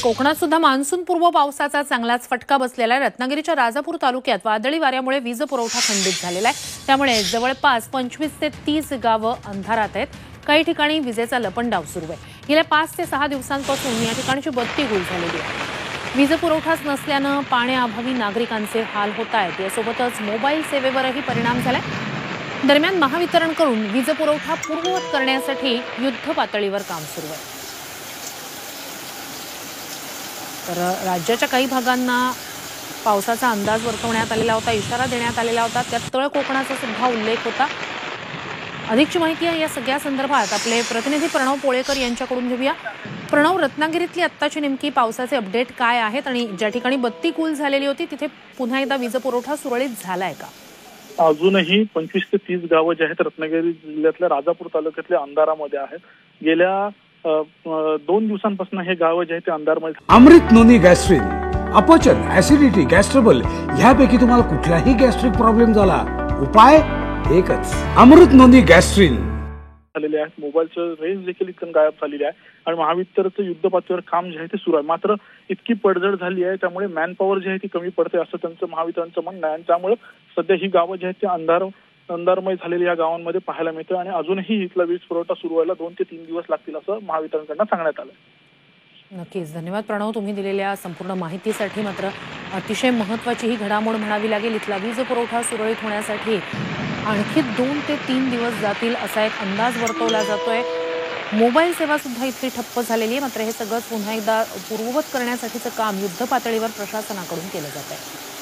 कोकणात सुद्धा मान्सूनपूर्व पावसाचा चांगलाच फटका बसलेला आहे। रत्नागिरीच्या राजापूर तालुक्यात वादळी वाऱ्यामुळे वीज पुरवठा खंडित झालेला आहे। त्यामुळे जवळपास 25 ते 30 गावं अंधारात आहेत। काही ठिकाणी विजेचा लपंडाव सुरू आहे। गेल्या 5 ते 6 दिवसांपासून या ठिकाणची बत्ती गुल झालेली आहे। वीज पुरवठाच नसल्यानं पाण्याअभावी नागरिकांचे हाल होत आहेत। यासोबतच मोबाईल सेवेवरही परिणाम झालाय। दरम्यान महावितरणकडून वीज पुरवठा पूर्ववत करण्यासाठी युद्ध पातळीवर काम सुरू आहे। तर राज्याच्या काही भागांना पावसाचा अंदाज वर्तवण्यात आलेला होता, इशारा देण्यात आलेला होता। त्यात तळ कोकणाचा सुद्धा उल्लेख होता। अधिकची माहिती आहे या सगळ्या संदर्भात आपले प्रतिनिधी प्रणव पोळेकर यांच्याकडून घेऊया। प्रणव, रत्नागिरीतली आत्ताची नेमकी पावसाचे अपडेट काय आहेत आणि ज्या ठिकाणी बत्ती गुल झालेली होती तिथे पुन्हा एकदा वीज पुरवठा सुरळीत झालाय का? अजूनही 25 ते 30 गावं जे आहेत रत्नागिरी जिल्ह्यातल्या राजापूर तालुक्यातल्या अंधारामध्ये आहेत। गेल्या 2 दिवसांपासून हे गाव जे आहे ते अंधारमध्ये। अमृत नोनी गॅस्ट्रिन, अपचन, ऍसिडिटी, गॅस्ट्रबल यापैकी तुम्हाला कुठलाही गॅस्ट्रिक प्रॉब्लेम झाला, उपाय एकच, अमृत नोनी गॅस्ट्रिन। झालेले आहेत। मोबाईलचं रेंज देखील इतकं गायब झालेली आहे आणि महावितरणचं युद्ध पातळीवर काम जे आहे ते सुरू आहे। मात्र इतकी पडझड झाली आहे त्यामुळे मॅन पॉवर जे आहे ती कमी पडते असं त्यांचं महावितरणचं म्हणणं आहे आणि त्यामुळे सध्या ही गावं जी आहेत ते अंधारमय झालेली या गावांमध्ये पाहायला मिळतं आणि अजूनही इथला वीज पुरवठा सुरू व्हायला 2 ते 3 दिवस लागतील असं महावितरणकडून सांगण्यात आलं। नक्कीच धन्यवाद प्रणव, तुम्ही दिलेल्या संपूर्ण माहितीसाठी। मात्र अतिशय महत्त्वाची ही घडामोड म्हणावी लागेल। इथला वीज पुरवठा सुरळीत होण्यासाठी आणखी 2 ते 3 दिवस जातील असा एक अंदाज वर्तवला जातोय। मोबाईल सेवा सुद्धा इतकी ठप्प झालेली आहे। मात्र हे सगळं पुन्हा एकदा पूर्ववत करण्यासाठीचं काम युद्ध पातळीवर प्रशासनाकडून केलं जात आहे।